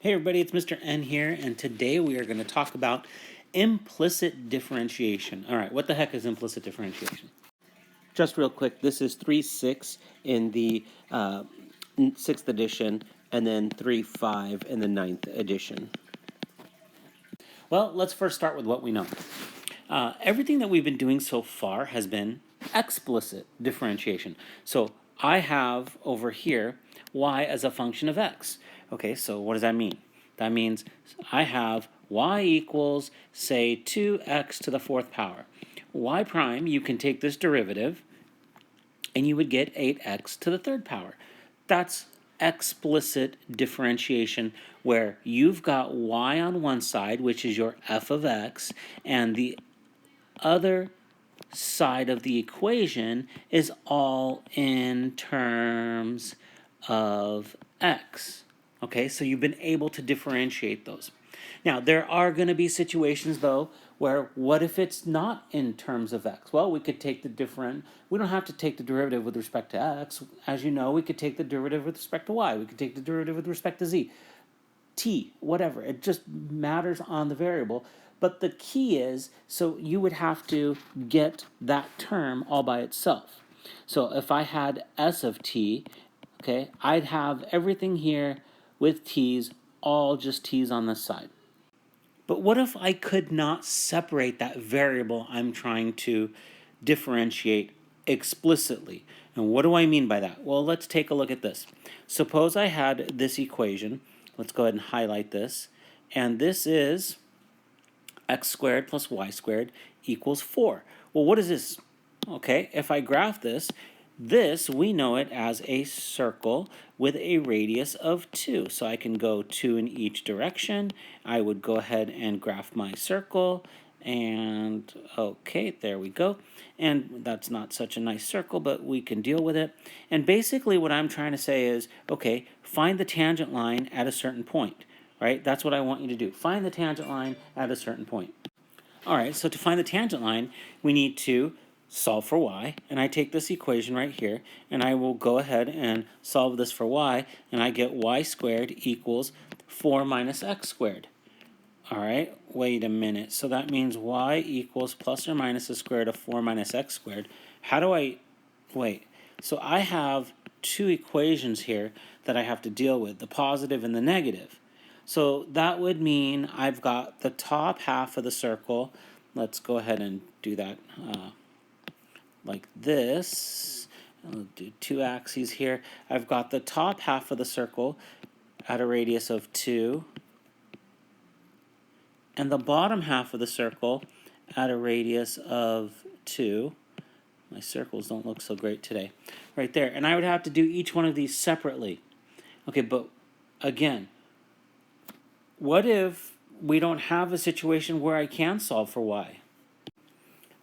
Hey everybody, it's Mr. N here, and today we are going to talk about implicit differentiation. All right, what the heck is implicit differentiation? Just real quick, this is 3.6 in the 6th edition, and then 3.5 in the 9th edition. Well, let's first start with what we know. Everything that we've been doing so far has been explicit differentiation. So I have over here y as a function of x. Okay, so what does that mean? That means I have y equals, say, 2x to the 4th power. Y prime, you can take this derivative, and you would get 8x to the 3rd power. That's explicit differentiation, where you've got y on one side, which is your f of x, and the other side of the equation is all in terms of x. Okay, so you've been able to differentiate those. Now, there are going to be situations, though, where what if it's not in terms of x? Well, we could take we don't have to take the derivative with respect to x. As you know, we could take the derivative with respect to y. We could take the derivative with respect to z, t, whatever. It just matters on the variable. But the key is, so you would have to get that term all by itself. So if I had s of t, okay, I'd have everything here with t's, all just t's on this side. But what if I could not separate that variable I'm trying to differentiate explicitly? And what do I mean by that? Well, let's take a look at this. Suppose I had this equation. Let's go ahead and highlight this. And this is x squared plus y squared equals 4. Well, what is this? Okay, if I graph this, we know it as a circle with a radius of 2. So I can go 2 in each direction. I would go ahead and graph my circle. And okay, there we go. And that's not such a nice circle, but we can deal with it. And basically what I'm trying to say is, okay, find the tangent line at a certain point, right? That's what I want you to do. Find the tangent line at a certain point. All right, so to find the tangent line, we need to solve for y, and I take this equation right here, and I will go ahead and solve this for y, and I get y squared equals 4 minus x squared. All right, wait a minute. So that means y equals plus or minus the square root of 4 minus x squared. How do I, wait, so I have two equations here that I have to deal with, the positive and the negative. So that would mean I've got the top half of the circle. Let's go ahead and do that like this. I'll do two axes here. I've got the top half of the circle at a radius of 2, and the bottom half of the circle at a radius of 2. My circles don't look so great today. Right there. And I would have to do each one of these separately. Okay, but again, what if we don't have a situation where I can solve for y?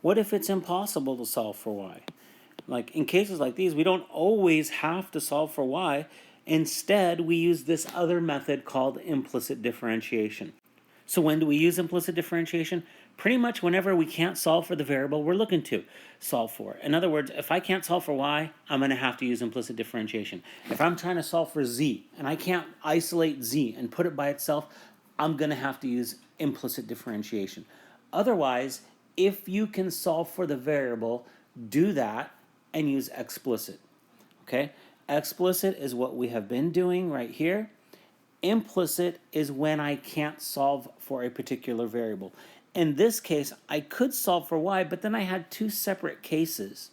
What if it's impossible to solve for y? Like in cases like these, we don't always have to solve for y. Instead, we use this other method called implicit differentiation. So when do we use implicit differentiation? Pretty much whenever we can't solve for the variable we're looking to solve for. In other words, if I can't solve for y, I'm going to have to use implicit differentiation. If I'm trying to solve for z and I can't isolate z and put it by itself, I'm going to have to use implicit differentiation. Otherwise, if you can solve for the variable, do that and use explicit. Okay? Explicit is what we have been doing right here. Implicit is when I can't solve for a particular variable. In this case, I could solve for y, but then I had two separate cases.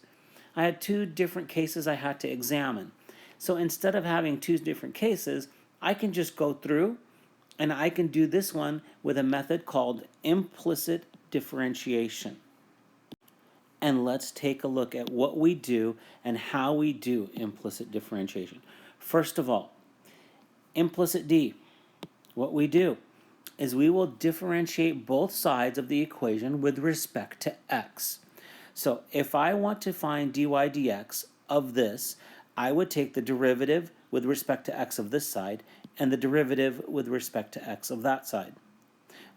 I had two different cases I had to examine. So instead of having two different cases, I can just go through and I can do this one with a method called implicit differentiation. And let's take a look at what we do and how we do implicit differentiation. First of all, implicit D, what we do is we will differentiate both sides of the equation with respect to x. So if I want to find dy dx of this, I would take the derivative with respect to x of this side and the derivative with respect to x of that side.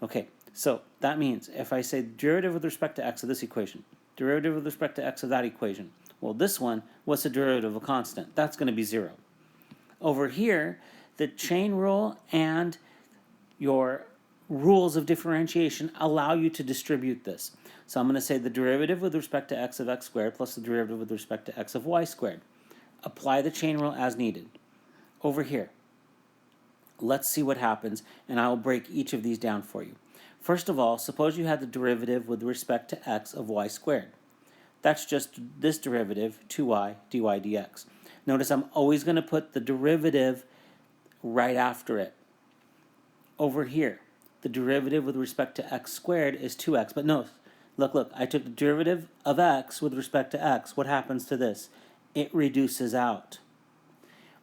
Okay, so that means if I say derivative with respect to x of this equation, derivative with respect to x of that equation, well, this one, what's the derivative of a constant? That's going to be 0. Over here, the chain rule and your rules of differentiation allow you to distribute this. So I'm going to say the derivative with respect to x of x squared plus the derivative with respect to x of y squared. Apply the chain rule as needed. Over here, let's see what happens, and I will break each of these down for you. First of all, suppose you had the derivative with respect to x of y squared. That's just this derivative, 2y dy dx. Notice I'm always going to put the derivative right after it. Over here, the derivative with respect to x squared is 2x. But no, look, I took the derivative of x with respect to x. What happens to this? It reduces out.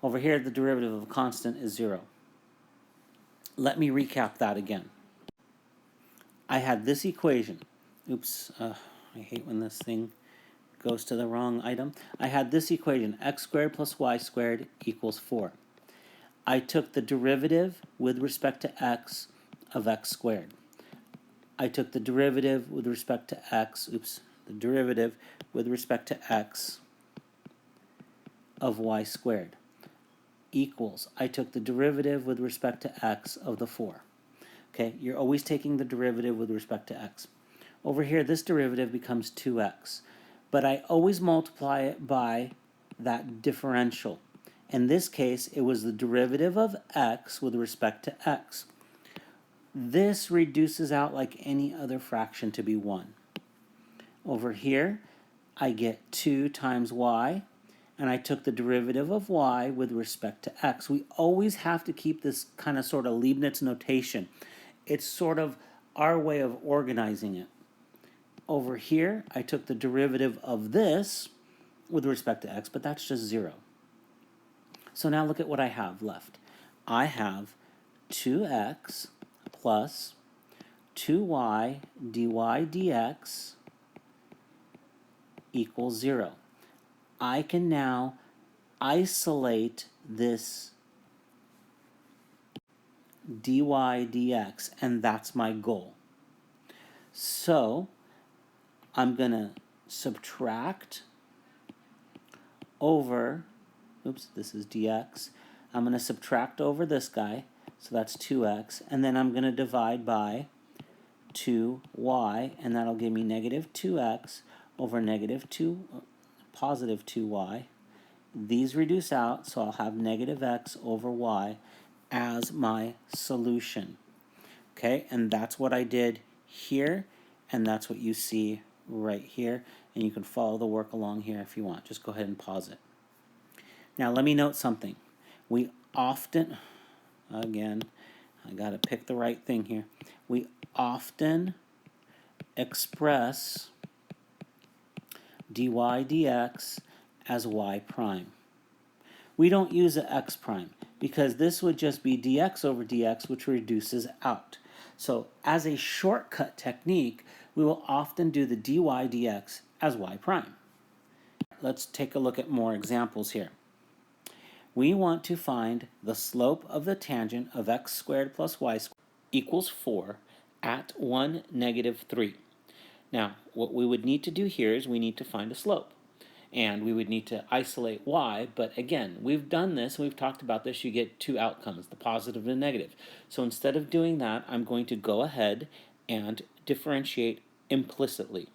Over here, the derivative of a constant is 0. Let me recap that again. I had this equation. Oops, I hate when this thing goes to the wrong item. I had this equation, x squared plus y squared equals 4. I took the derivative with respect to x of x squared. I took the derivative with respect to x, the derivative with respect to x of y squared equals, I took the derivative with respect to x of the 4. Okay, you're always taking the derivative with respect to x. Over here, this derivative becomes 2x, but I always multiply it by that differential. In this case, it was the derivative of x with respect to x. This reduces out like any other fraction to be 1. Over here, I get 2 times y, and I took the derivative of y with respect to x. We always have to keep this kind of sort of Leibniz notation. It's sort of our way of organizing it. Over here, I took the derivative of this with respect to x, but that's just 0. So now look at what I have left. I have 2x plus 2y dy dx equals 0. I can now isolate this dy dx, and that's my goal. So I'm going to subtract over, this is dx. I'm going to subtract over this guy, so that's 2x, and then I'm going to divide by 2y, and that'll give me negative 2x over positive 2y. These reduce out, so I'll have negative x over y as my solution. Okay, and that's what I did here, and that's what you see right here, and you can follow the work along here if you want. Just go ahead and pause it. Now let me note something. We often, again, I gotta pick the right thing here. We often express dy dx as y prime. We don't use an x prime because this would just be dx over dx, which reduces out. So as a shortcut technique, we will often do the dy dx as y prime. Let's take a look at more examples here. We want to find the slope of the tangent of x squared plus y squared equals 4 at 1, negative 3. Now, what we would need to do here is we need to find a slope. And we would need to isolate y, but again, we've done this, we've talked about this, you get two outcomes, the positive and the negative. So instead of doing that, I'm going to go ahead and differentiate implicitly.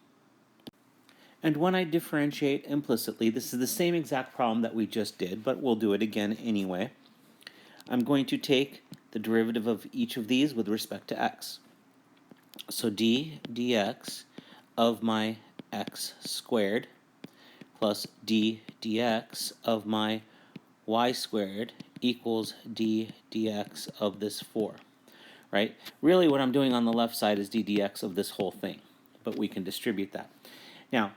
And when I differentiate implicitly, this is the same exact problem that we just did, but we'll do it again anyway. I'm going to take the derivative of each of these with respect to x. So d dx of my x squared plus d dx of my y squared equals d dx of this 4, right? Really what I'm doing on the left side is d dx of this whole thing, but we can distribute that. Now,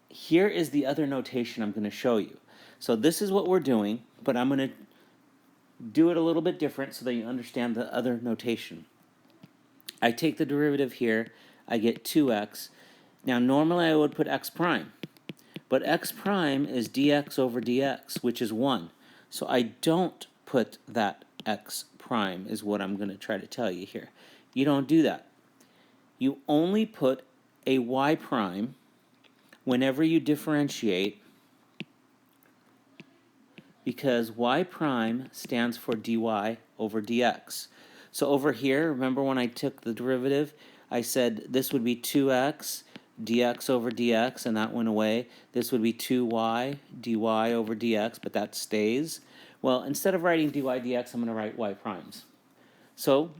here is the other notation I'm going to show you. So this is what we're doing, but I'm going to do it a little bit different so that you understand the other notation. I take the derivative here, I get 2x. Now normally I would put x prime, but x prime is dx over dx, which is 1. So I don't put that x prime is what I'm going to try to tell you here. You don't do that. You only put a y prime whenever you differentiate, because y prime stands for dy over dx. So over here, remember when I took the derivative, I said this would be 2x dx over dx, and that went away. This would be 2y dy over dx, but that stays. Well, instead of writing dy dx, I'm going to write y primes. So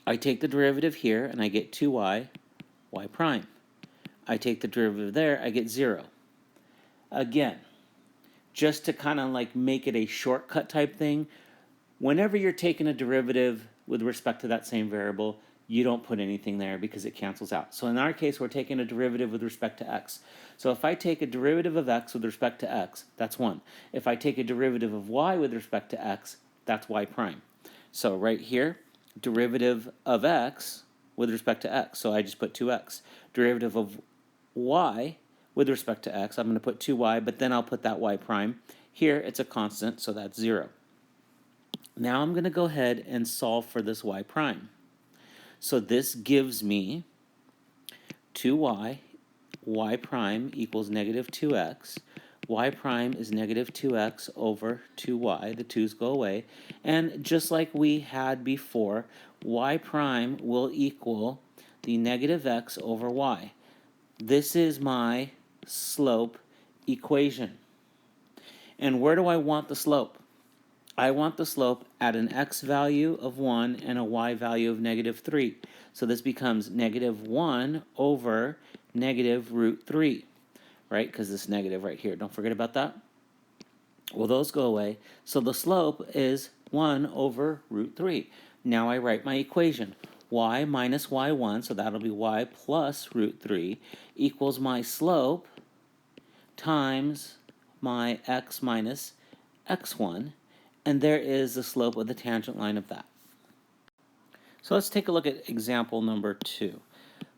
I take the derivative here, and I get 2y, y prime. I take the derivative there, I get 0. Again, just to kind of like make it a shortcut type thing, whenever you're taking a derivative with respect to that same variable, you don't put anything there because it cancels out. So in our case, we're taking a derivative with respect to x. So if I take a derivative of x with respect to x, that's 1. If I take a derivative of y with respect to x, that's y prime. So right here, derivative of x with respect to x. So I just put 2x. Derivative of y with respect to x, I'm going to put 2y, but then I'll put that y prime. Here, it's a constant, so that's 0. Now I'm going to go ahead and solve for this y prime. So this gives me 2y, y prime equals negative 2x. Y prime is negative 2x over 2y. The 2's go away. And just like we had before, y prime will equal the negative x over y. This is my slope equation. And where do I want the slope? I want the slope at an x value of 1 and a y value of negative 3. So this becomes negative 1 over negative root 3, right? Because this negative right here, don't forget about that. Well, those go away. So the slope is 1 over root 3. Now I write my equation. Y minus y1, so that'll be y plus root 3, equals my slope times my x minus x1. And there is the slope of the tangent line of that. So let's take a look at example number 2.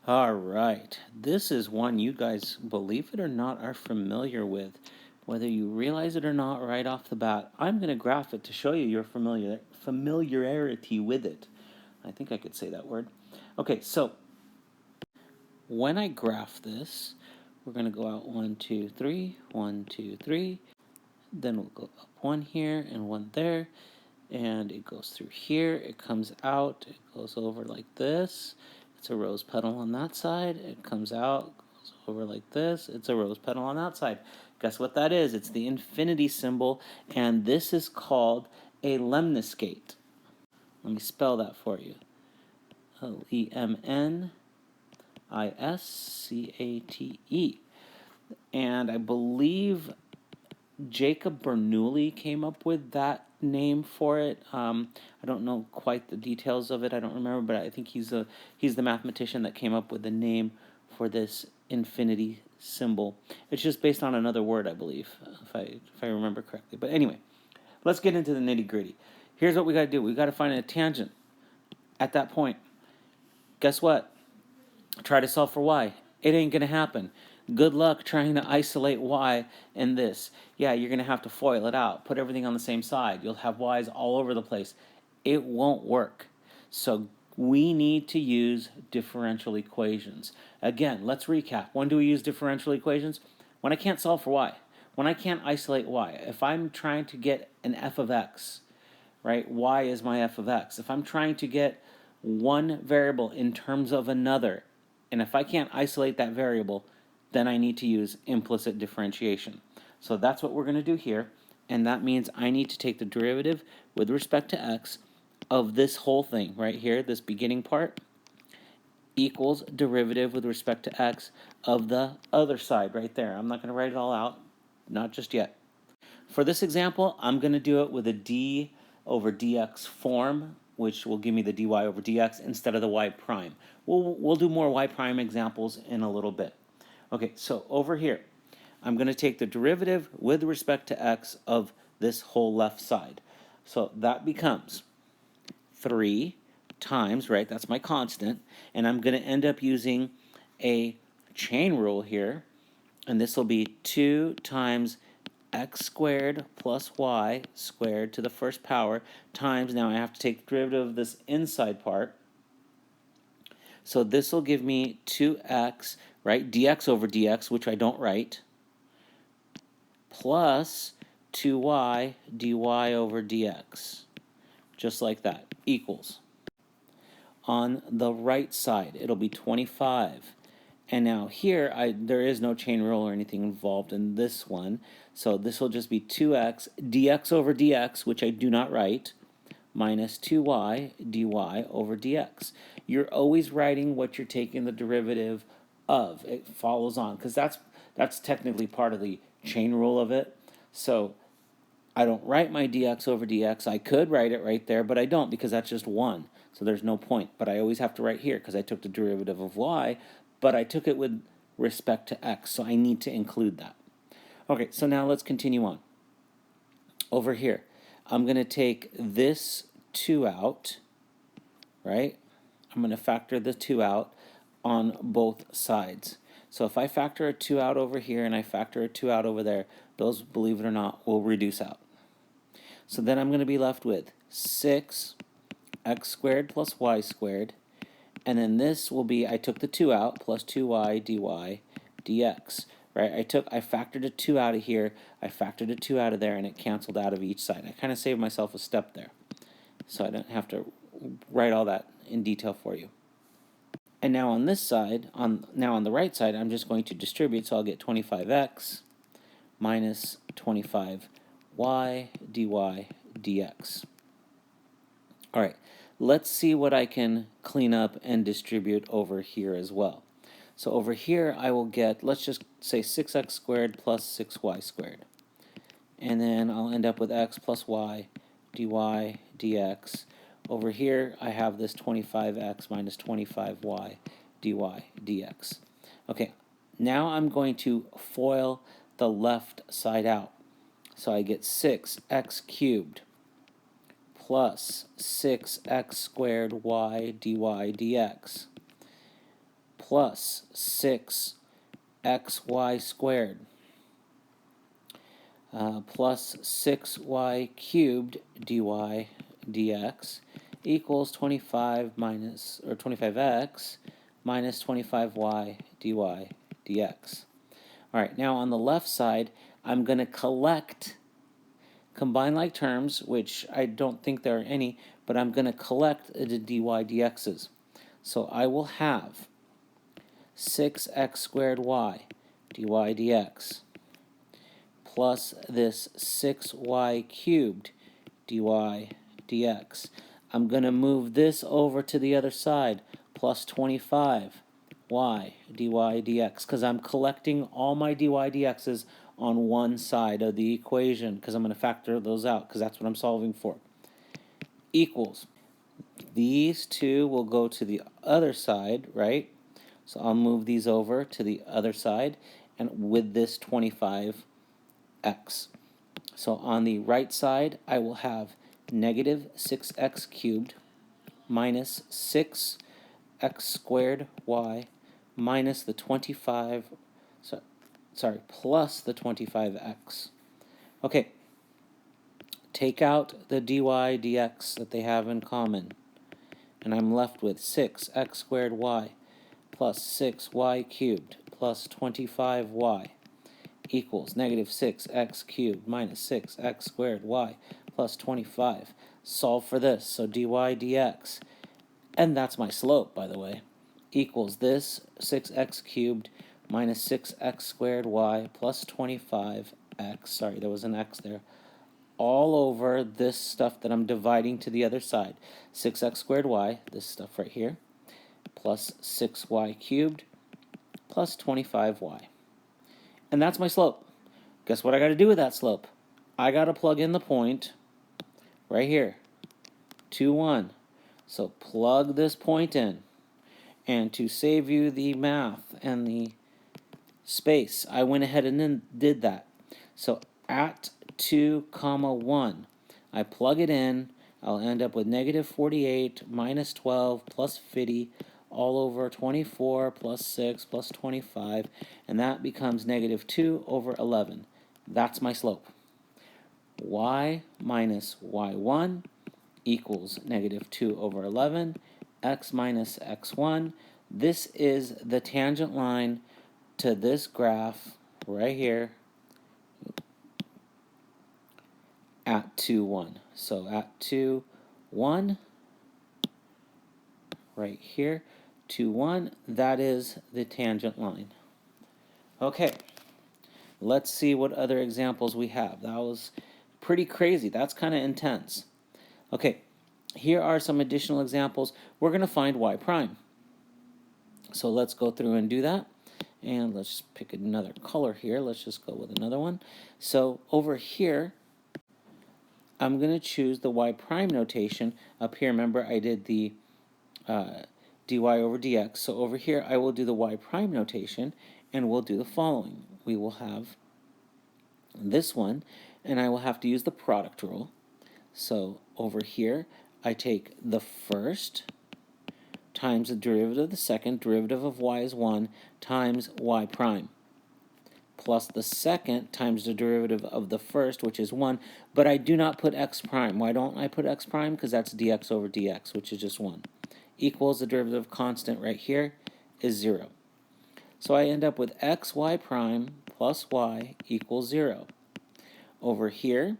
All right, this is one you guys, believe it or not, are familiar with. Whether you realize it or not right off the bat, I'm going to graph it to show you your familiarity with it. I think I could say that word. Okay, so when I graph this, we're going to go out 1, 2, 3, 1, 2, 3. Then we'll go up 1 here and 1 there. And it goes through here, it comes out, it goes over like this. It's a rose petal on that side. It comes out, goes over like this. It's a rose petal on that side. Guess what that is? It's the infinity symbol, and this is called a lemniscate. Let me spell that for you. Lemniscate. And I believe Jacob Bernoulli came up with that name for it. I don't know quite the details of it. I don't remember, but I think he's the mathematician that came up with the name for this infinity symbol. It's just based on another word, I believe, if I remember correctly. But anyway, let's get into the nitty-gritty. Here's what we got to do. We got to find a tangent at that point. Guess what? Try to solve for y. It ain't going to happen. Good luck trying to isolate y in this. Yeah, you're going to have to FOIL it out. Put everything on the same side. You'll have y's all over the place. It won't work. So we need to use differential equations. Again, let's recap. When do we use differential equations? When I can't solve for y. When I can't isolate y. If I'm trying to get an f of x, right? Y is my f of x. If I'm trying to get one variable in terms of another, and if I can't isolate that variable, then I need to use implicit differentiation. So that's what we're going to do here, and that means I need to take the derivative with respect to x of this whole thing right here, this beginning part, equals derivative with respect to x of the other side right there. I'm not going to write it all out, not just yet. For this example, I'm going to do it with a d over dx form, which will give me the dy over dx instead of the y prime. We'll do more y prime examples in a little bit. Okay, so over here, I'm going to take the derivative with respect to x of this whole left side. So that becomes 3 times, right, that's my constant, and I'm going to end up using a chain rule here, and this will be 2 times x squared plus y squared to the first power times, now I have to take the derivative of this inside part. So this will give me 2x, right, dx over dx, which I don't write, plus 2y dy over dx, just like that, equals. on the right side. It'll be 25. And now here, there is no chain rule or anything involved in this one. So this will just be 2x dx over dx, which I do not write, minus 2y dy over dx. You're always writing what you're taking the derivative of. It follows on, because that's technically part of the chain rule of it. So I don't write my dx over dx. I could write it right there, but I don't, because that's just 1. So there's no point. But I always have to write here because I took the derivative of y, but I took it with respect to x, so I need to include that. Okay, so now let's continue on. Over here, I'm going to take this 2 out, right? I'm going to factor the 2 out on both sides. So if I factor a 2 out over here and I factor a 2 out over there, those, believe it or not, will reduce out. So then I'm going to be left with 6x squared plus y squared, and then this will be, I took the 2 out, plus 2y dy dx. Right? I factored a 2 out of here, I factored a 2 out of there, and it canceled out of each side. I kind of saved myself a step there, so I don't have to write all that in detail for you. And now on this side, now on the right side, I'm just going to distribute, so I'll get 25x minus 25y dy dx. All right, let's see what I can clean up and distribute over here as well. So over here I will get, let's just say 6x squared plus 6y squared. And then I'll end up with x plus y dy dx. Over here I have this 25x minus 25y dy dx. Okay, now I'm going to FOIL the left side out. So I get 6x cubed plus 6x squared y dy dx plus 6xy squared plus 6y cubed dy dx equals 25 minus, or 25x minus 25y dy dx. All right, now on the left side, I'm going to combine like terms, which I don't think there are any, but I'm going to collect the dy dx's. So I will have 6x squared y dy dx plus this 6y cubed dy dx. I'm going to move this over to the other side, plus 25y dy dx, because I'm collecting all my dy dx's on one side of the equation, because I'm going to factor those out, because that's what I'm solving for. Equals. These two will go to the other side, right? So I'll move these over to the other side, and with this 25x. So on the right side, I will have negative 6x cubed minus 6x squared y minus the 25, plus the 25x. Okay, take out the dy dx that they have in common, and I'm left with 6x squared y plus 6y cubed plus 25y equals negative 6x cubed minus 6x squared y plus 25. Solve for this, so dy dx, and that's my slope, by the way, equals this 6x cubed minus 6x squared y plus 25x, sorry, there was an x there, all over this stuff that I'm dividing to the other side. 6x squared y, this stuff right here, plus 6y cubed plus 25y. And that's my slope. Guess what I got to do with that slope? I got to plug in the point right here, 2, 1. So plug this point in. And to save you the math and the space, I went ahead and then did that. So at 2, 1, I plug it in, I'll end up with negative 48 minus 12 plus 50 all over 24 plus 6 plus 25, and that becomes negative 2 over 11. That's my slope. Y minus y1 equals negative 2 over 11, x minus x1. This is the tangent line to this graph right here at 2, 1. So at 2, 1, right here, 2, 1. That is the tangent line. Okay, let's see what other examples we have. That was pretty crazy. That's kind of intense. Okay, here are some additional examples. We're going to find y prime. So let's go through and do that. And let's just pick another color here. Let's just go with another one. So over here, I'm going to choose the y prime notation. Up here, remember I did the dy over dx. So over here, I will do the y prime notation, and we'll do the following. We will have this one, and I will have to use the product rule. So over here, I take the first times the derivative of the second, derivative of y is 1, times y prime, plus the second times the derivative of the first, which is 1, but I do not put x prime. Why don't I put x prime? Because that's dx over dx, which is just 1, equals the derivative constant right here is 0. So I end up with xy prime plus y equals 0. Over here,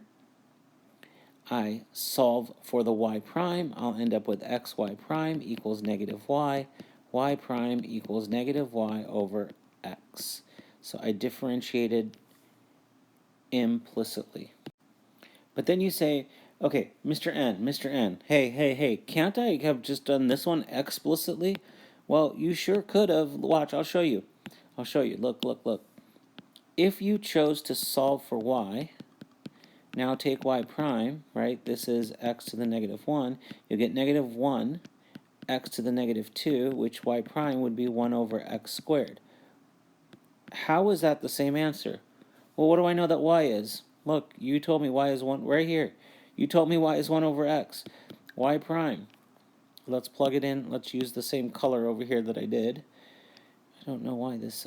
I solve for the y prime. I'll end up with xy prime equals negative y prime equals negative y over x. So I differentiated implicitly. But then you say, okay, Mr. N, hey, can't I have just done this one explicitly? Well, you sure could have. Watch, I'll show you. Look. If you chose to solve for y, now take y prime, right? This is x to the negative 1. You'll get negative 1 x to the negative 2, which y prime would be 1 over x squared. How is that the same answer? Well, what do I know that y is? Look, you told me y is 1 right here. You told me y is 1 over x. Y prime. Let's plug it in. Let's use the same color over here that I did. I don't know why this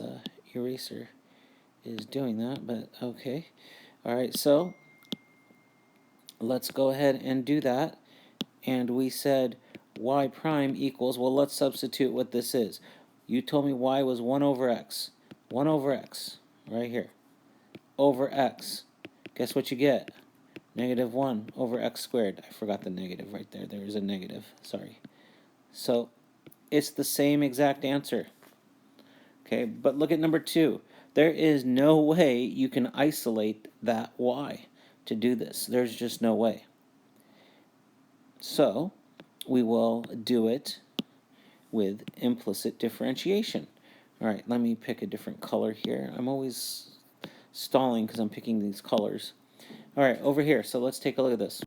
eraser is doing that, but okay. All right, so let's go ahead and do that. And we said y prime equals, well, let's substitute what this is. You told me y was 1 over x. 1 over x, right here. Over x. Guess what you get? Negative 1 over x squared. I forgot the negative right there. There is a negative. Sorry. So it's the same exact answer. Okay, but look at number 2. There is no way you can isolate that y to do this. There's just no way. So we will do it with implicit differentiation. All right, let me pick a different color here. I'm always stalling because I'm picking these colors. All right, over here, so let's take a look at this.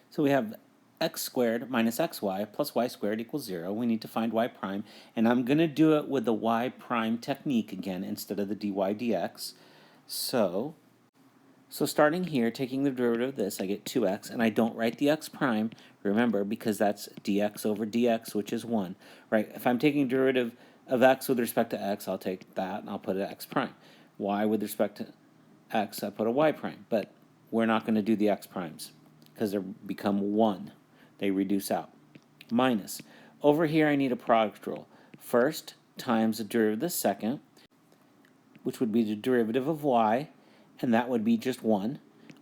So we have x squared minus xy plus y squared equals 0. We need to find y prime, and I'm going to do it with the y prime technique again instead of the dy dx. So starting here, taking the derivative of this, I get 2x, and I don't write the x prime, remember, because that's dx over dx, which is 1, right? If I'm taking derivative of x with respect to x, I'll take that, and I'll put an x prime. Y with respect to x, I put a y prime, but we're not going to do the x primes because they become 1. They reduce out. Minus. Over here, I need a product rule. First times the derivative of the second, which would be the derivative of y, and that would be just 1,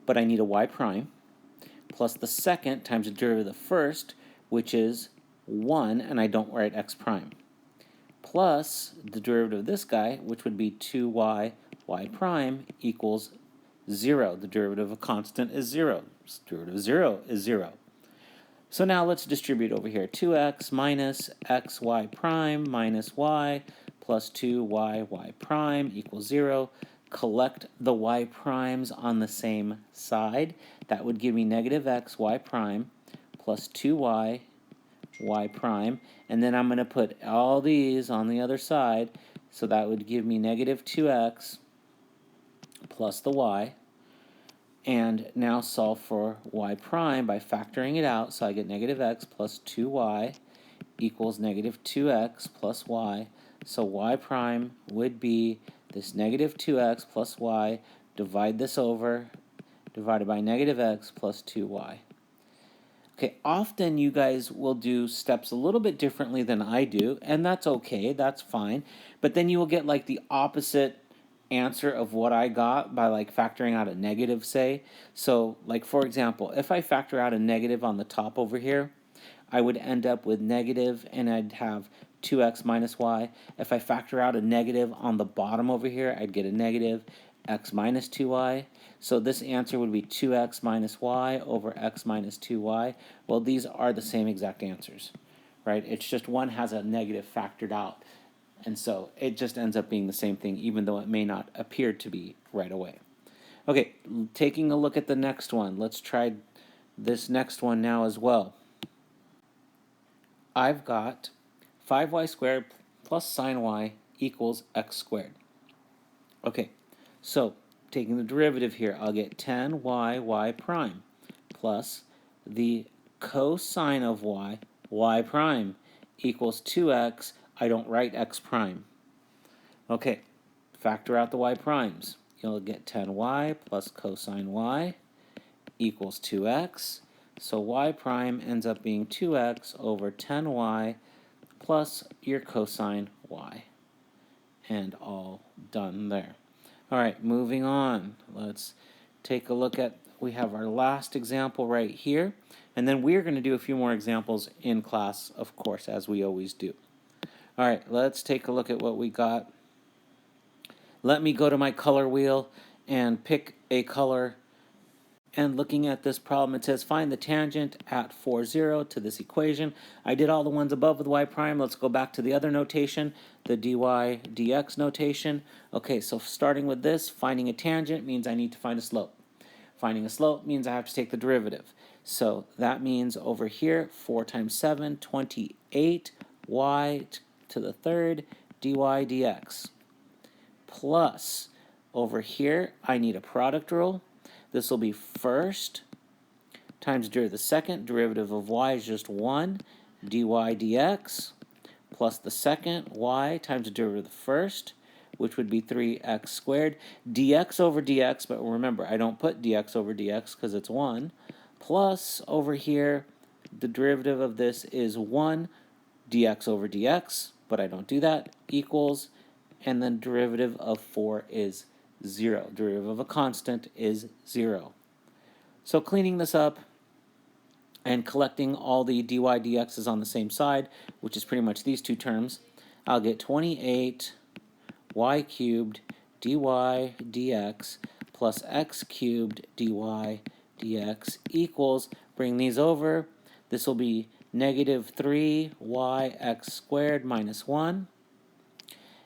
but I need a y prime, plus the second times the derivative of the first, which is 1, and I don't write x prime, plus the derivative of this guy, which would be 2y y prime equals 0. The derivative of a constant is 0. The derivative of 0 is 0. So now let's distribute over here. 2x minus xy prime minus y plus 2y y prime equals 0. Collect the y primes on the same side. That would give me negative x y prime plus 2y y prime. And then I'm going to put all these on the other side. So that would give me negative 2x plus the y. And now solve for y prime by factoring it out. So I get negative x plus 2y equals negative 2x plus y. So y prime would be this negative 2x plus y, divide this over, divided by negative x plus 2y. Okay, often you guys will do steps a little bit differently than I do, and that's okay, that's fine. But then you will get like the opposite answer of what I got by like factoring out a negative, say. So like for example, if I factor out a negative on the top over here, I would end up with negative, and I'd have 2x minus y. If I factor out a negative on the bottom over here, I'd get a negative x minus 2y. So this answer would be 2x minus y over x minus 2y. Well, these are the same exact answers, right? It's just one has a negative factored out. And so it just ends up being the same thing, even though it may not appear to be right away. Okay, taking a look at the next one. Let's try this next one now as well. I've got 5y squared plus sine y equals x squared. Okay, so taking the derivative here, I'll get 10y prime plus the cosine of y prime equals 2x. I don't write x prime. Okay, factor out the y primes. You'll get 10y plus cosine y equals 2x. So y prime ends up being 2x over 10y plus your cosine y. And all done there. All right, moving on. Let's take a look at, we have our last example right here. And then we're going to do a few more examples in class, of course, as we always do. All right, let's take a look at what we got. Let me go to my color wheel and pick a color. And looking at this problem, it says find the tangent at 4, 0 to this equation. I did all the ones above with y prime. Let's go back to the other notation, the dy dx notation. Okay, so starting with this, finding a tangent means I need to find a slope. Finding a slope means I have to take the derivative. So that means over here, 4 times 7, 28, y to the third, dy dx. Plus, over here, I need a product rule. This will be first times derivative of the second. Derivative of y is just 1, dy dx, plus the second, y times the derivative of the first, which would be 3x squared. Dx over dx, but remember, I don't put dx over dx because it's 1. Plus, over here, the derivative of this is 1 dx over dx, but I don't do that, equals, and then derivative of 4 is 0. Derivative of a constant is 0. So cleaning this up and collecting all the dy dx's on the same side, which is pretty much these two terms, I'll get 28 y cubed dy dx plus x cubed dy dx equals, bring these over, this will be negative 3yx squared minus 1.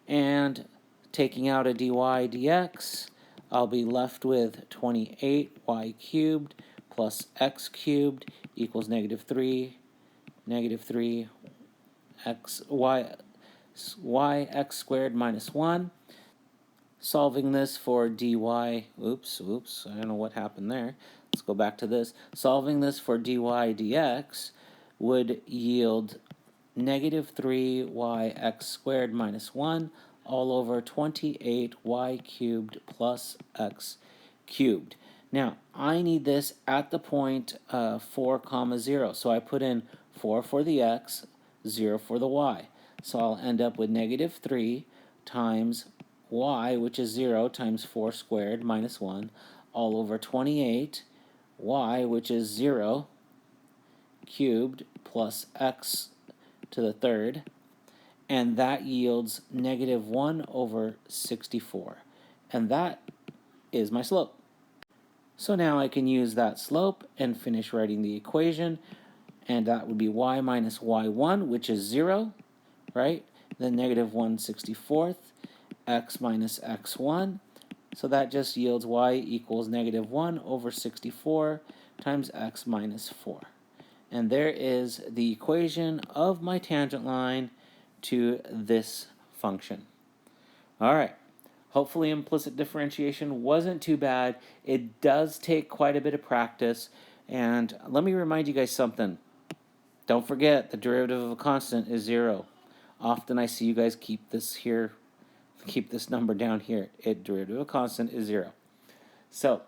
And taking out a dy dx, I'll be left with 28y cubed plus x cubed equals negative 3 x x squared minus 1. Solving this for dy, oops, I don't know what happened there. Let's go back to this. Solving this for dy dx would yield negative 3yx squared minus 1 all over 28y cubed plus x cubed. Now, I need this at the point 4, 0. So I put in 4 for the x, 0 for the y. So I'll end up with negative 3 times y, which is 0, times 4 squared minus 1, all over 28, y, which is 0, cubed, plus x to the third, and that yields negative 1 over 64. And that is my slope. So now I can use that slope and finish writing the equation, and that would be y minus y1, which is 0, right? Then negative 1/64, x minus x1. So that just yields y equals negative 1 over 64 times x minus 4. And there is the equation of my tangent line to this function. All right. Hopefully implicit differentiation wasn't too bad. It does take quite a bit of practice. And let me remind you guys something. Don't forget the derivative of a constant is 0. Often I see you guys keep this number down here. Derivative of a constant is 0. So,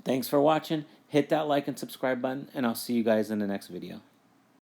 thanks for watching. Hit that like and subscribe button, and I'll see you guys in the next video.